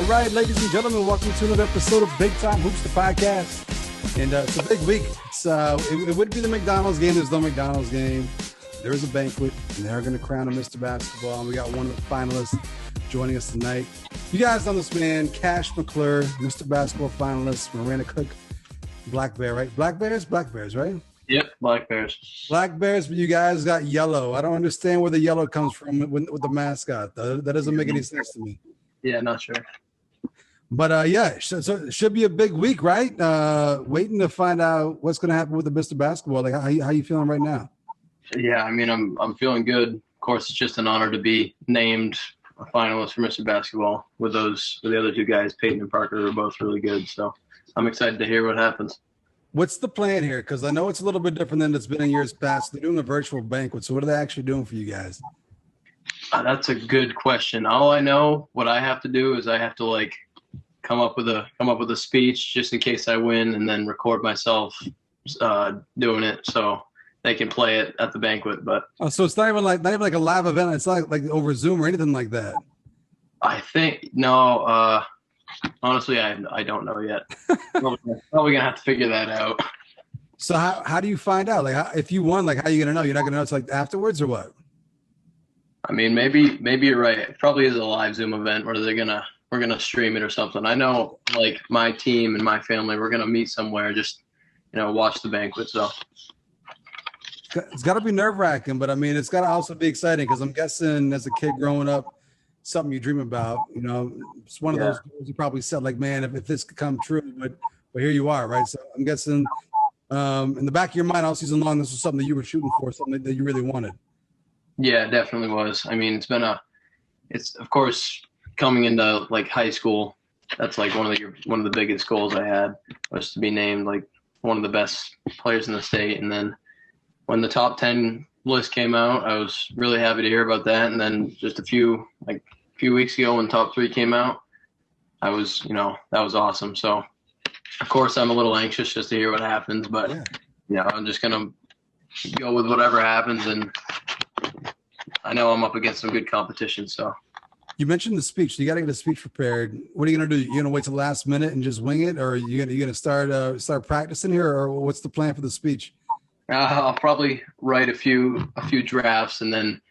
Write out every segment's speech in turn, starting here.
right, ladies and gentlemen, welcome to another episode of Big Time Hoops, the podcast. And it's a big week. It would be the McDonald's game. There's no McDonald's game. There is a banquet, and they're going to crown a Mr. Basketball. And we got one of the finalists joining us tonight. You guys know this man, Cash McClure, Mr. Basketball finalist, Miranda Cook, Black Bear, right? Black Bears, right? Yep, Black Bears. Black Bears, but you guys got yellow. I don't understand where the yellow comes from with the mascot. That doesn't make any sense to me. Yeah, not sure. But so it should be a big week, right? Waiting to find out what's going to happen with the Mr. Basketball. Like, how you feeling right now? Yeah, I mean, I'm feeling good. Of course, it's just an honor to be named a finalist for Mr. Basketball with the other two guys, Peyton and Parker, are both really good. So I'm excited to hear what happens. What's the plan here? Because I know it's a little bit different than it's been in years past. They're doing a virtual banquet. So what are they actually doing for you guys? That's a good question. All I know, what I have to do is I have to come up with a speech just in case I win, and then record myself doing it so they can play it at the banquet. But so it's not even like a live event. It's not like over Zoom or anything like that. I think no. Honestly, I don't know yet. Probably gonna have to figure that out. So how do you find out? Like, if you won, like, how are you gonna know? You're not gonna know it's like afterwards or what? I mean, maybe you're right. It probably is a live Zoom event where we're gonna stream it or something. I know, like, my team and my family, we're gonna meet somewhere, just watch the banquet. So it's got to be nerve-wracking, but I mean, it's got to also be exciting because I'm guessing as a kid growing up, something you dream about. It's one of those goals you probably said, like, man, if this could come true, but here you are, right? So I'm guessing in the back of your mind all season long, this was something that you were shooting for, something that you really wanted. Yeah, it definitely was. I mean, it's of course coming into like high school. That's like one of the biggest goals I had was to be named like one of the best players in the state. And then when the top 10 list came out, I was really happy to hear about that. And then just a few weeks ago when top 3 came out, I was, that was awesome. So of course I'm a little anxious just to hear what happens, but I'm just going to go with whatever happens. And I know I'm up against some good competition. So you mentioned the speech. You got to get a speech prepared. What are you going to do? You going to wait till the last minute and just wing it, or are you going to start practicing here, or what's the plan for the speech? I'll probably write a few drafts and then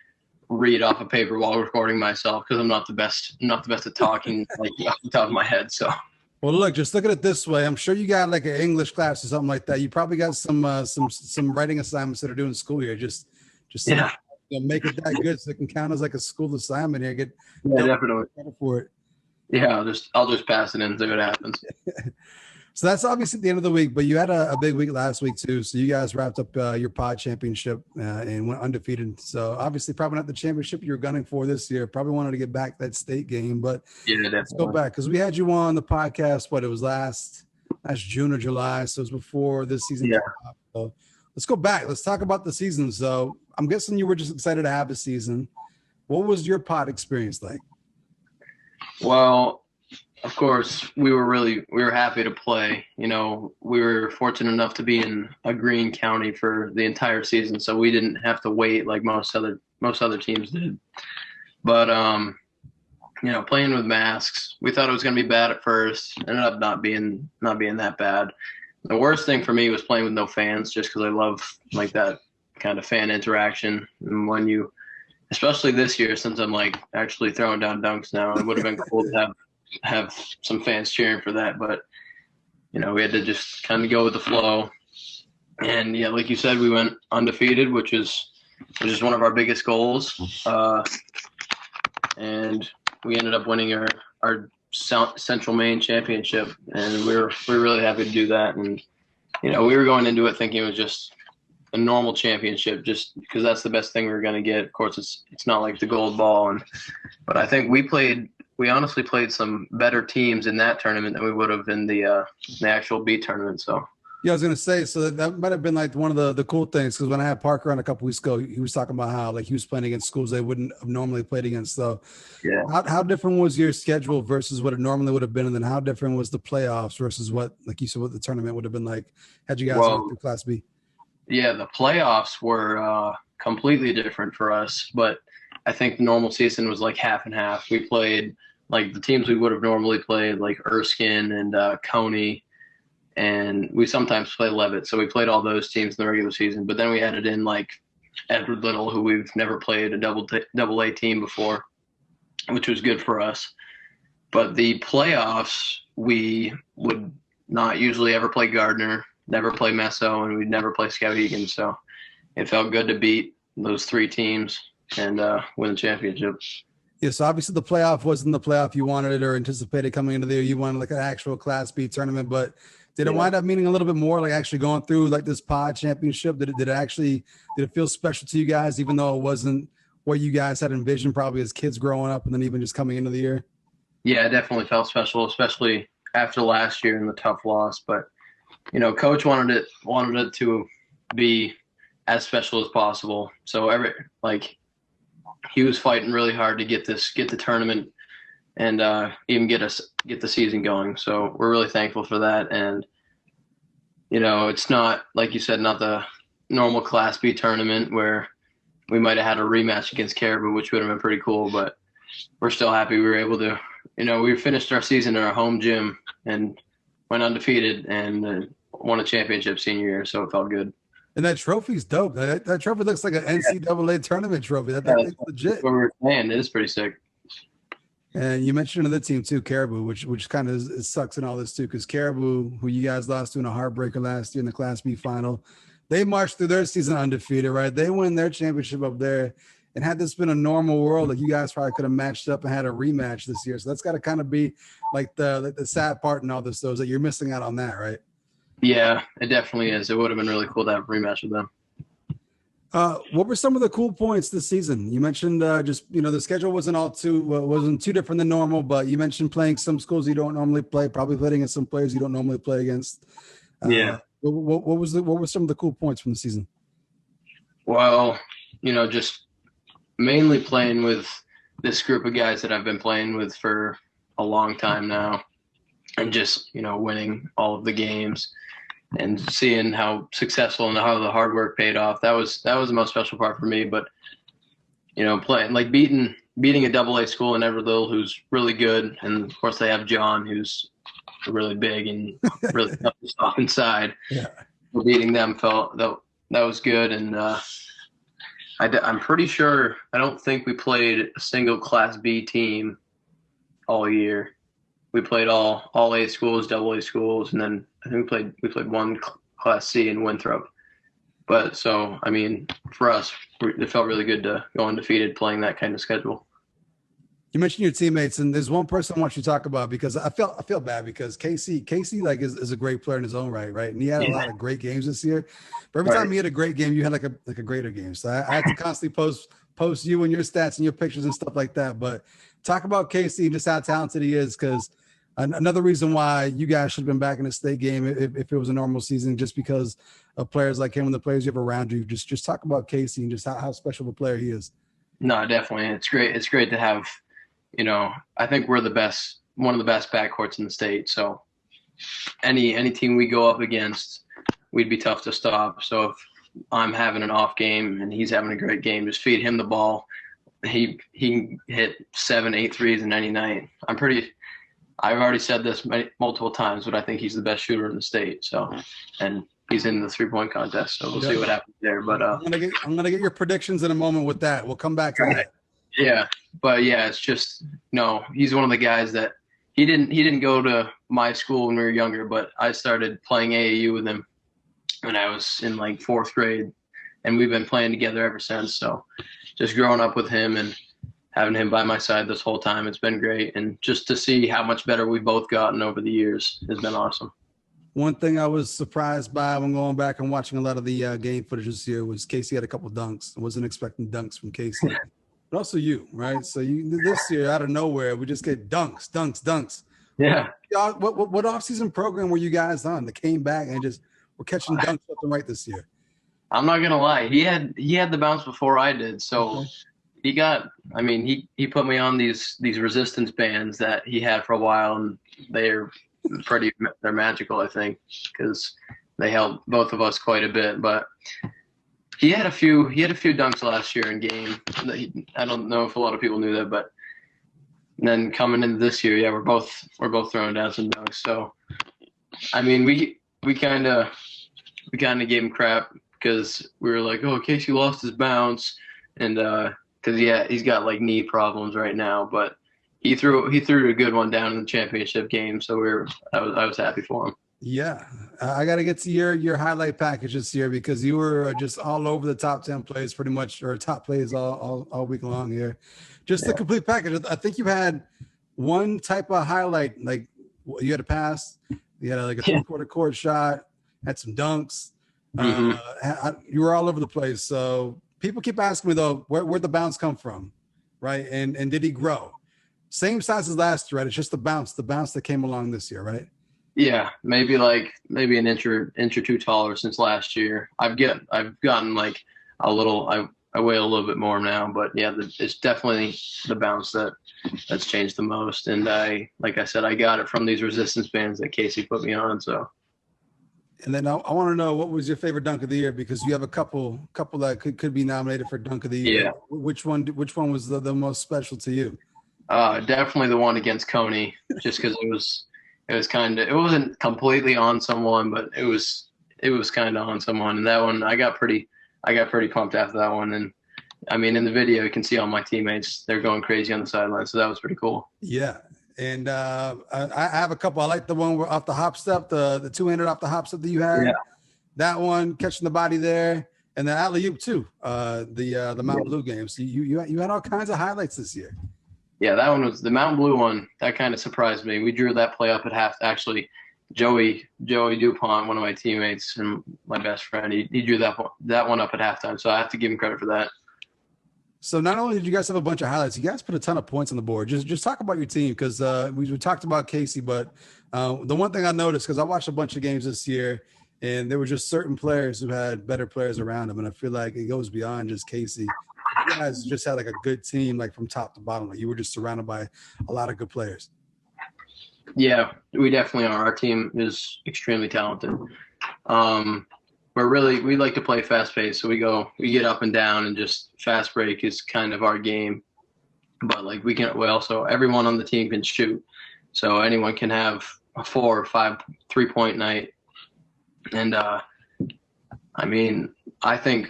read off a paper while recording myself because I'm not the best at talking like off the top of my head. So. Well, look, just look at it this way. I'm sure you got like an English class or something like that. You probably got some writing assignments that are doing school here. Just make it that good so it can count as like a school assignment here. Definitely for it. Yeah, I'll just pass it in and see what happens. So that's obviously the end of the week, but you had a big week last week too. So you guys wrapped up your pod championship and went undefeated. So obviously probably not the championship you were gunning for this year. Probably wanted to get back that state game, but let's go back because we had you on the podcast. It was last June or July, so it was before this season. Yeah. So let's go back. Let's talk about the season. So I'm guessing you were just excited to have the season. What was your pod experience like? Well, of course, we were happy to play. We were fortunate enough to be in a green county for the entire season, so we didn't have to wait like most other teams did. But playing with masks, we thought it was going to be bad at first. Ended up not being that bad. The worst thing for me was playing with no fans, just because I love like that kind of fan interaction. And when especially this year, since I'm like actually throwing down dunks now, it would have been cool to have some fans cheering for that, but we had to just kind of go with the flow. And yeah, like you said, we went undefeated, which is one of our biggest goals. And we ended up winning our Central Maine championship, and we were really happy to do that. And we were going into it thinking it was just a normal championship, just because that's the best thing we were going to get. Of course, it's not like the gold ball, but I think we honestly played some better teams in that tournament than we would have in the actual B tournament. So yeah, I was gonna say, so that might have been like one of the cool things, because when I had Parker on a couple weeks ago, he was talking about how like he was playing against schools they wouldn't have normally played against. So yeah, how different was your schedule versus what it normally would have been, and then how different was the playoffs versus what, like you said, what the tournament would have been like had you guys gone through Class B? Yeah, the playoffs were completely different for us, but I think the normal season was like half and half. We played like the teams we would have normally played, like Erskine and Coney, and we sometimes play Levitt. So we played all those teams in the regular season. But then we added in like Edward Little, who we've never played a double A team before, which was good for us. But the playoffs, we would not usually ever play Gardner, never play Meso, and we'd never play Skowhegan. So it felt good to beat those three teams and win the championship. Yeah, so obviously the playoff wasn't the playoff you wanted it or anticipated coming into the year. You wanted like an actual Class B tournament, but did it wind up meaning a little bit more, like actually going through like this pod championship? Did it feel special to you guys, even though it wasn't what you guys had envisioned probably as kids growing up and then even just coming into the year? Yeah, it definitely felt special, especially after last year and the tough loss. But, you know, Coach wanted it to be as special as possible. So he was fighting really hard to get the tournament and even get the season going. So we're really thankful for that. And, you know, it's not, like you said, not the normal Class B tournament where we might have had a rematch against Caribou, which would have been pretty cool, but we're still happy we were able to, you know, we finished our season in our home gym and went undefeated and won a championship senior year. So it felt good. And that trophy's dope. That trophy looks like an NCAA tournament trophy. That's legit. What we were saying, it is pretty sick. And you mentioned another team too, Caribou, which kind of sucks in all this too, because Caribou, who you guys lost to in a heartbreaker last year in the Class B final, they marched through their season undefeated, right? They win their championship up there. And had this been a normal world, like you guys probably could have matched up and had a rematch this year. So that's got to kind of be like the sad part in all this, though, is that you're missing out on that, right? Yeah, it definitely is. It would have been really cool to have a rematch with them. What were some of the cool points this season? You mentioned just, you know, the schedule wasn't too different than normal, but you mentioned playing some schools you don't normally play, probably playing against some players you don't normally play against. Yeah. What were some of the cool points from the season? Well, you know, just mainly playing with this group of guys that I've been playing with for a long time now, and just, you know, winning all of the games and seeing how successful and how the hard work paid off. That was the most special part for me. But, you know, playing like beating a double A school in Everville who's really good, and of course they have John who's really big and really tough to stop inside. Yeah. Beating them that was good. And I'm pretty sure, I don't think we played a single Class B team all year. We played all A schools, double A schools, and then I think we played one Class C in Winthrop. But so, I mean, for us, it felt really good to go undefeated playing that kind of schedule. You mentioned your teammates, and there's one person I want you to talk about because I feel bad because Casey like is a great player in his own right, and he had a lot of great games this year. But every time he had a great game, you had like a greater game. So I had to constantly post you and your stats and your pictures and stuff like that. But talk about Casey and just how talented he is, because another reason why you guys should have been back in the state game if it was a normal season, just because of players like him and the players you have around you. Just talk about Casey and just how special of a player he is. No, definitely, it's great. It's great to have. You know, I think we're one of the best backcourts in the state. So any team we go up against, we'd be tough to stop. So if I'm having an off game and he's having a great game, just feed him the ball. He hit 7-8 threes in any night. I've already said this multiple times, but I think he's the best shooter in the state. So, and he's in the 3-point contest. So we'll see what happens there. But I'm gonna get your predictions in a moment with that. We'll come back to that. Yeah, but yeah, it's just he's one of the guys that he didn't go to my school when we were younger, but I started playing AAU with him when I was in like 4th grade, and we've been playing together ever since. So just growing up with him and having him by my side this whole time, it's been great. And just to see how much better we've both gotten over the years has been awesome. One thing I was surprised by when going back and watching a lot of the game footage this year was Casey had a couple dunks. I wasn't expecting dunks from Casey. But also you, right? So this year out of nowhere, we just get dunks. Yeah. What off-season program were you guys on that came back and just were catching dunks left and right this year? I'm not gonna lie, he had the bounce before I did, so he put me on these resistance bands that he had for a while, and they're magical, I think, because they helped both of us quite a bit, but. He had a few dunks last year in game. I don't know if a lot of people knew that, but And then coming into this year, yeah, we're both throwing down some dunks. So I mean, we kind of gave him crap because we were like, oh, Casey lost his bounce, and because yeah, he's got like knee problems right now, but he threw a good one down in the championship game, so I was happy for him. Yeah, I got to get to your highlight package this year because you were just all over the top 10 plays pretty much, or top plays all week long here. Just the complete package. I think you had one type of highlight, like you had a pass, you had like a three-quarter court shot, had some dunks. You were all over the place. So people keep asking me though, where'd the bounce come from, right? And did he grow? Same size as last year, right? It's just the bounce that came along this year, right? Yeah, maybe an inch or two taller since last year. I've gotten like a little. I weigh a little bit more now, but yeah, it's definitely the bounce that's changed the most. And like I said, I got it from these resistance bands that Casey put me on. So. And then I want to know, what was your favorite dunk of the year? Because you have a couple that could be nominated for dunk of the year. Yeah. Which one was the most special to you? Definitely the one against Coney, just because it wasn't completely on someone, but it was kind of on someone. And that one, I got pretty pumped after that one. And I mean, in the video, you can see all my teammates, they're going crazy on the sideline. So that was pretty cool. Yeah. And I have a couple. I like the one off the hop step, the two-handed off the hop step that you had. Yeah. That one, catching the body there. And the alley-oop too, the Mount Blue game. So you had all kinds of highlights this year. Yeah, that one was the Mountain Blue one. That kind of surprised me. We drew that play up at half. Actually, Joey DuPont, one of my teammates and my best friend, he drew that one up at halftime. So I have to give him credit for that. So not only did you guys have a bunch of highlights, you guys put a ton of points on the board. Just talk about your team, because we talked about Casey, but the one thing I noticed, because I watched a bunch of games this year, and there were just certain players who had better players around them, and I feel like it goes beyond just Casey. You guys just had like a good team, like from top to bottom. Like you were just surrounded by a lot of good players. Yeah, we definitely are. Our team is extremely talented. We like to play fast pace, so we get up and down, and just fast break is kind of our game. But like we also, everyone on the team can shoot, so anyone can have a 4 or 5 3-point night. And I mean, I think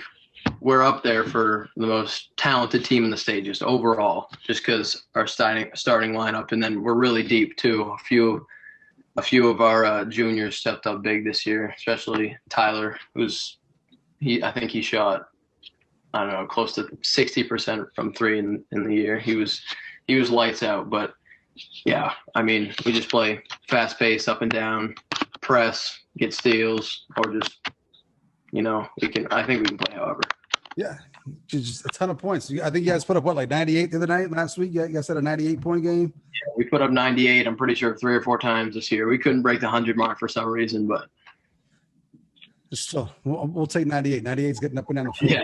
we're up there for the most talented team in the state just overall, just because our starting lineup, and then we're really deep too. A few of our juniors stepped up big this year, especially Tyler, I think he shot, I don't know, close to 60% from three in the year. He was lights out. But yeah, I mean, we just play fast pace, up and down, press, get steals, or just, I think we can play however. Yeah, just a ton of points. I think you guys put up, like 98 the other night last week? You guys had a 98-point game? Yeah, we put up 98, I'm pretty sure, 3 or 4 times this year. We couldn't break the 100 mark for some reason, but. Still, we'll take 98. 98 is getting up and down the floor.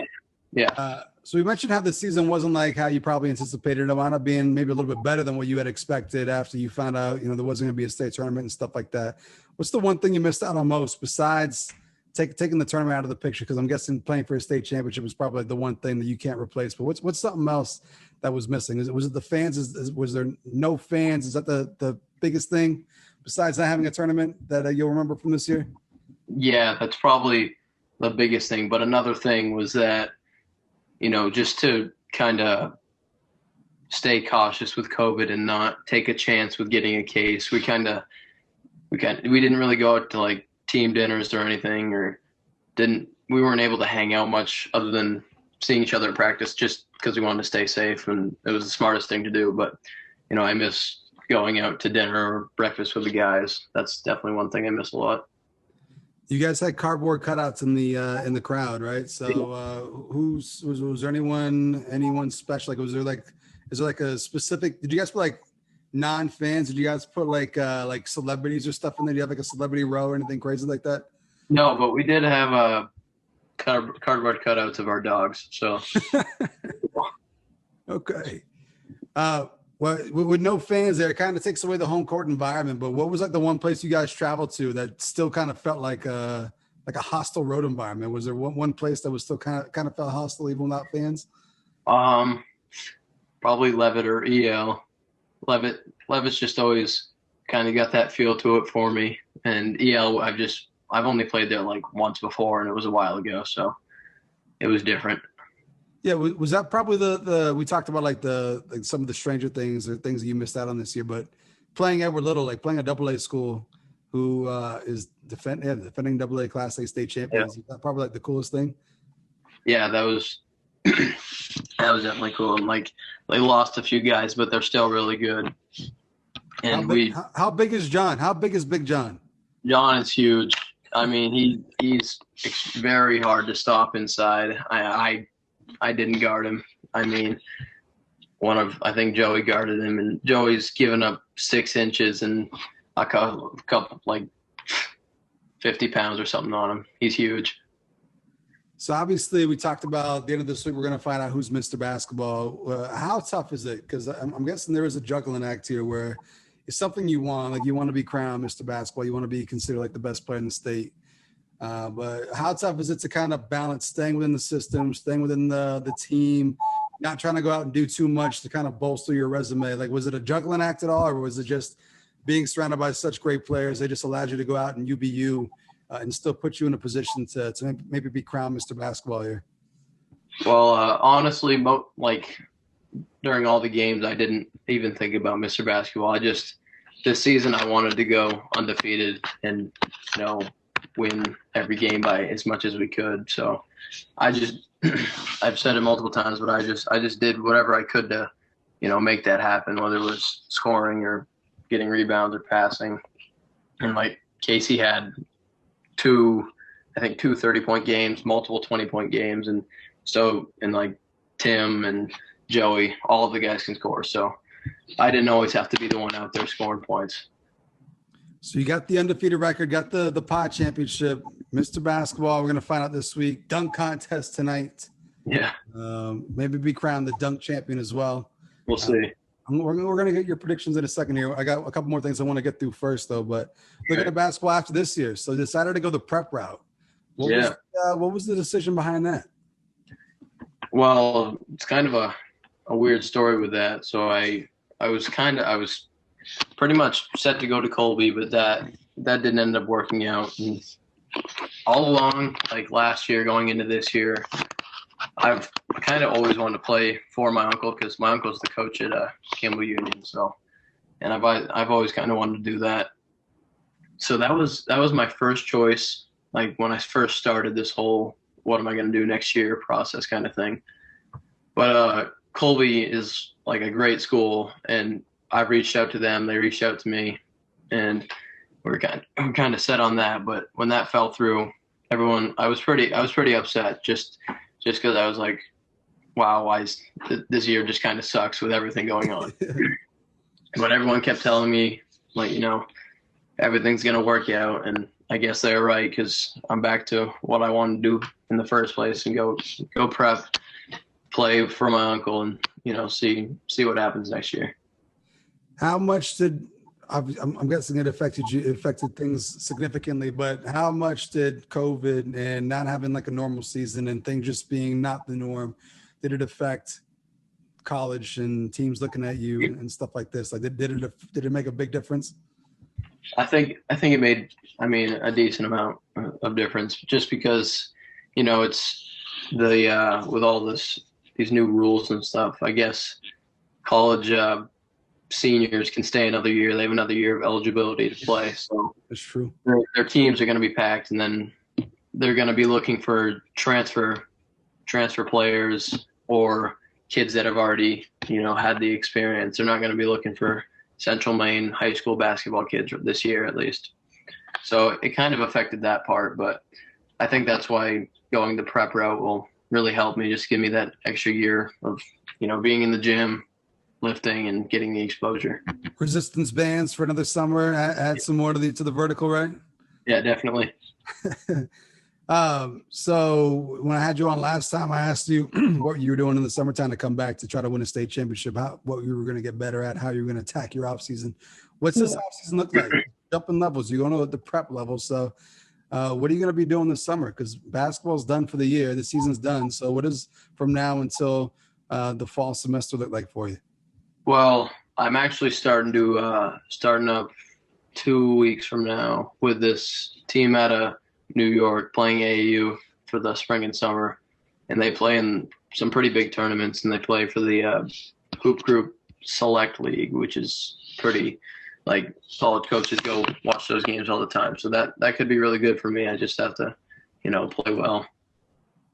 Yeah. So we mentioned how the season wasn't like how you probably anticipated. It wound up being maybe a little bit better than what you had expected after you found out, there wasn't going to be a state tournament and stuff like that. What's the one thing you missed out on most besides taking the tournament out of the picture? Because I'm guessing playing for a state championship was probably the one thing that you can't replace. But what's something else that was missing? Was it the fans? Was there no fans? Is that the biggest thing besides not having a tournament that you'll remember from this year? Yeah, that's probably the biggest thing. But another thing was that, just to kind of stay cautious with COVID and not take a chance with getting a case, we didn't really go out to like team dinners or anything, or we weren't able to hang out much other than seeing each other at practice, just because we wanted to stay safe, and it was the smartest thing to do. But I miss going out to dinner or breakfast with the guys. That's definitely one thing I miss a lot. You guys had cardboard cutouts in the crowd, right? So was there anyone special? Like, is there like a specific? Did you guys put like non-fans? Did you guys put like celebrities or stuff in there? Do you have like a celebrity row or anything crazy like that? No, but we did have cardboard cutouts of our dogs. So okay. Well, with no fans there, it kind of takes away the home court environment. But what was like the one place you guys traveled to that still kind of felt like a hostile road environment? Was there one place that was still kind of felt hostile even without fans? Probably Levitt or EL. Levitt's just always kind of got that feel to it for me. And EL, I've only played there like once before, and it was a while ago, so it was different. Yeah, was that probably the we talked about like some of the stranger things or things that you missed out on this year, but playing Edward Little, like playing a double A school who is defending double A Class A state champions, is that probably like the coolest thing? Yeah, that was that was definitely cool. And like they lost a few guys, but they're still really good. And how big is John? How big is Big John? John is huge. I mean, he's very hard to stop inside. I didn't guard him. I mean, I think Joey guarded him, and Joey's given up 6 inches and a couple like 50 pounds or something on him. He's huge. So obviously we talked about at the end of this week, we're going to find out who's Mr. Basketball. How tough is it? Because I'm guessing there is a juggling act here where it's something you want, like you want to be crowned Mr. Basketball. You want to be considered like the best player in the state. But how tough is it to kind of balance staying within the system, staying within the team, not trying to go out and do too much to kind of bolster your resume? Like, was it a juggling act at all, or was it just being surrounded by such great players? They just allowed you to go out and you be you and still put you in a position to maybe be crowned Mr. Basketball here? Well, honestly, like during all the games, I didn't even think about Mr. Basketball. This season I wanted to go undefeated and, win every game by as much as we could. So I've said it multiple times, but I just did whatever I could to, make that happen, whether it was scoring or getting rebounds or passing. And like Casey had two 30-point games, multiple 20-point games. And like Tim and Joey, all of the guys can score. So I didn't always have to be the one out there scoring points. So you got the undefeated record, got the pod championship, Mr. Basketball. We're going to find out this week. Dunk contest tonight. Yeah. Maybe be crowned the dunk champion as well. We'll see. We're going to get your predictions in a second here. I got a couple more things I want to get through first, though. But look at the basketball after this year. So decided to go the prep route. What was the decision behind that? Well, it's kind of a weird story with that. So I was pretty much set to go to Colby, but that didn't end up working out. And all along, like last year going into this year, I've kind of always wanted to play for my uncle because my uncle's the coach at Campbell Union. So, and I've always kind of wanted to do that. So that was my first choice. Like when I first started this whole what am I going to do next year process kind of thing. But Colby is like a great school, and I've reached out to them. They reached out to me, and we're kind of set on that. But when that fell through, I was pretty upset just because I was like, wow, why is this year just kind of sucks with everything going on. But everyone kept telling me, like, everything's going to work out. And I guess they're right because I'm back to what I wanted to do in the first place and go prep, play for my uncle, and, see what happens next year. How much I'm guessing it affected things significantly, but how much did COVID and not having like a normal season and things just being not the norm, did it affect college and teams looking at you and stuff like this? Like, did it make a big difference? I think it made, a decent amount of difference just because, it's with all these new rules and stuff. I guess college seniors can stay another year. They have another year of eligibility to play. So that's true. Their teams are going to be packed, and then they're going to be looking for transfer players or kids that have already, had the experience. They're not going to be looking for Central Maine high school basketball kids this year, at least. So it kind of affected that part, but I think that's why going the prep route will really help me, just give me that extra year of, being in the gym, lifting, and getting the exposure. Resistance bands for another summer. Add some more to the vertical, right? Yeah, definitely. So when I had you on last time, I asked you what you were doing in the summertime to come back to try to win a state championship, what you were going to get better at, how you were going to attack your off season. What's this off season look like? Jumping levels. You're going to the prep level. So what are you going to be doing this summer? Because basketball's done for the year. The season's done. So what is from now until the fall semester look like for you? Well, I'm actually starting up 2 weeks from now with this team out of New York playing AAU for the spring and summer, and they play in some pretty big tournaments, and they play for the Hoop Group Select League, which is pretty like college coaches go watch those games all the time. So that could be really good for me. I just have to, play well.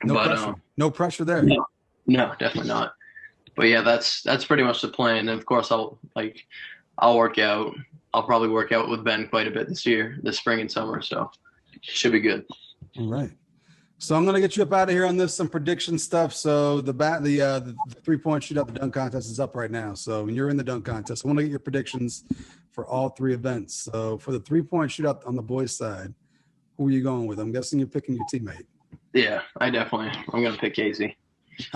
No pressure. No pressure there. No, definitely not. But yeah, that's pretty much the plan. And of course, I'll work out. I'll probably work out with Ben quite a bit this spring and summer. So it should be good. All right. So I'm gonna get you up out of here on this some prediction stuff. So the 3-point shootout, the dunk contest is up right now. So when you're in the dunk contest, I want to get your predictions for all three events. So for the 3-point shootout on the boys' side, who are you going with? I'm guessing you're picking your teammate. Yeah, I'm gonna pick Casey.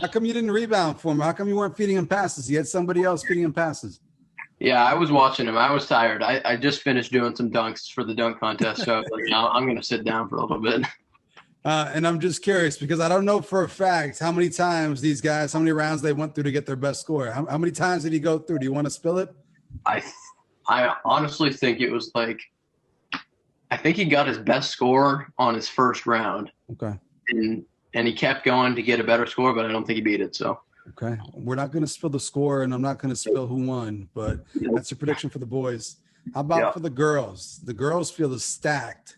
How come you didn't rebound for him? How come you weren't feeding him passes? You had somebody else feeding him passes. Yeah, I was watching him. I was tired. I just finished doing some dunks for the dunk contest, so I was like, no, I'm gonna sit down for a little bit. And I'm just curious because I don't know for a fact how many times these guys, how many rounds they went through to get their best score. How many times did he go through? Do you want to spill it? I honestly think it was like, I think he got his best score on his first round. Okay. And he kept going to get a better score, but I don't think he beat it. So. Okay. We're not going to spill the score, and I'm not going to spill who won, but that's your prediction for the boys. How about for the girls? The girls feel stacked.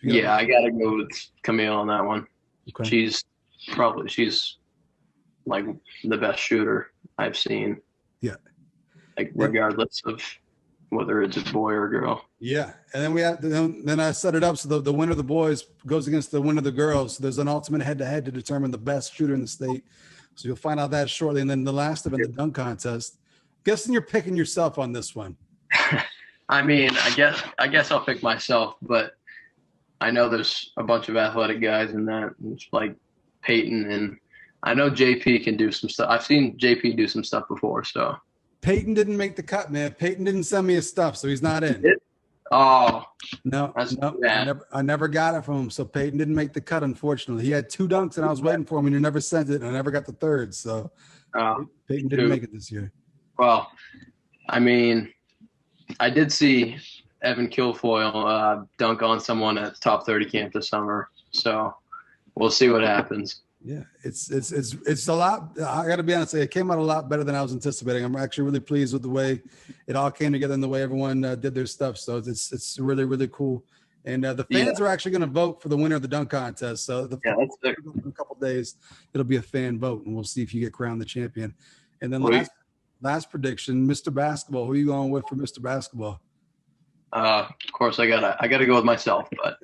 Yeah, I got to go with Camille on that one. Okay. She's like the best shooter I've seen. Yeah. Like regardless of whether it's a boy or a girl. Yeah. And then then I set it up so the winner of the boys goes against the winner of the girls. So there's an ultimate head-to-head to determine the best shooter in the state. So you'll find out that shortly. And then the last event, the dunk contest. Guessing you're picking yourself on this one. I mean, I guess I'll pick myself, but I know there's a bunch of athletic guys in that. It's like Peyton, and I know JP can do some stuff. I've seen JP do some stuff before, so. Peyton didn't make the cut, man. Peyton didn't send me his stuff, so he's not in. Oh. No, I never got it from him, so Peyton didn't make the cut, unfortunately. He had 2 dunks, and I was waiting for him, and he never sent it, and I never got the third, so Peyton didn't make it this year. Well, I mean, I did see Evan Kilfoyle dunk on someone at the top 30 camp this summer. So we'll see what happens. Yeah, it's a lot. I got to be honest, it came out a lot better than I was anticipating. I'm actually really pleased with the way it all came together and the way everyone did their stuff. So it's really, really cool. And the fans are actually going to vote for the winner of the dunk contest. So in a couple of days, it'll be a fan vote, and we'll see if you get crowned the champion. And then last prediction, Mr. Basketball. Who are you going with for Mr. Basketball? Of course, I gotta go with myself, but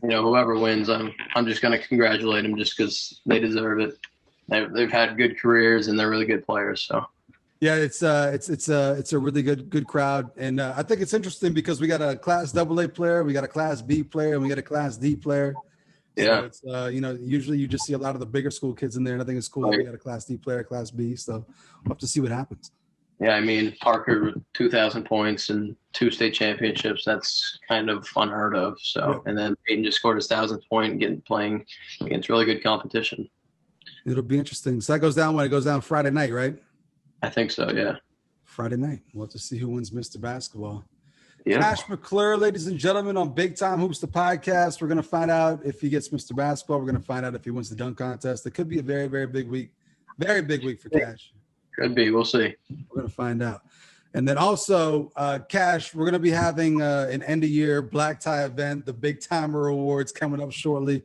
whoever wins, I'm just gonna congratulate them just because they deserve it. They've had good careers and they're really good players. So yeah, it's a really good crowd, and I think it's interesting because we got a Class AA player, we got a Class B player, and we got a Class D player. Yeah, so it's usually you just see a lot of the bigger school kids in there, and I think it's cool that we got a Class D player, Class B. So we'll have to see what happens. Yeah, I mean, Parker with 2,000 points and 2 state championships, that's kind of unheard of. So, And then Peyton just scored his 1,000th point playing against really good competition. It'll be interesting. So that goes down when it goes down Friday night, right? I think so, yeah. Friday night. We'll have to see who wins Mr. Basketball. Yeah. Cash McClure, ladies and gentlemen, on Big Time Hoops, the podcast. We're going to find out if he gets Mr. Basketball. We're going to find out if he wins the dunk contest. It could be a very, very big week. Very big week for Cash. Could be. We'll see. We're going to find out. And then also, Cash, we're going to be having an end-of-year black tie event, the Big Timer Awards coming up shortly.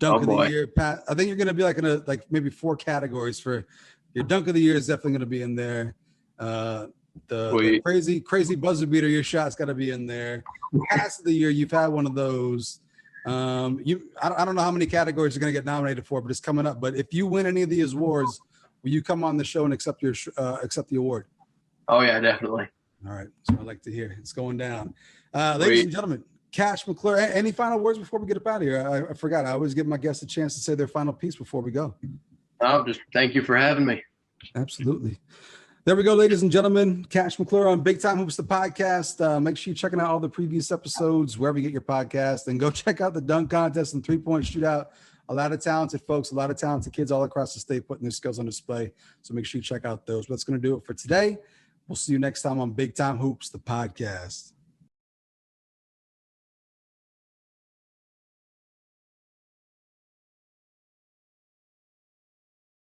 Dunk of the year. Pat, I think you're going to be like maybe 4 categories for your dunk of the year is definitely going to be in there. The crazy buzzer beater, your shot's got to be in there. Pass of the year, you've had one of those. I don't know how many categories you're going to get nominated for, but it's coming up. But if you win any of these awards, will you come on the show and accept the award? Oh, yeah, definitely. All right. So I'd like to hear. It's going down. Ladies and gentlemen, Cash McClure, any final words before we get up out of here? I forgot. I always give my guests a chance to say their final piece before we go. Just thank you for having me. Absolutely. There we go, ladies and gentlemen. Cash McClure on Big Time Hoops, the podcast. Make sure you're checking out all the previous episodes, wherever you get your podcast, and go check out the dunk contest and 3-point shootout. A lot of talented folks, a lot of talented kids all across the state putting their skills on display. So make sure you check out those. That's going to do it for today. We'll see you next time on Big Time Hoops, the podcast.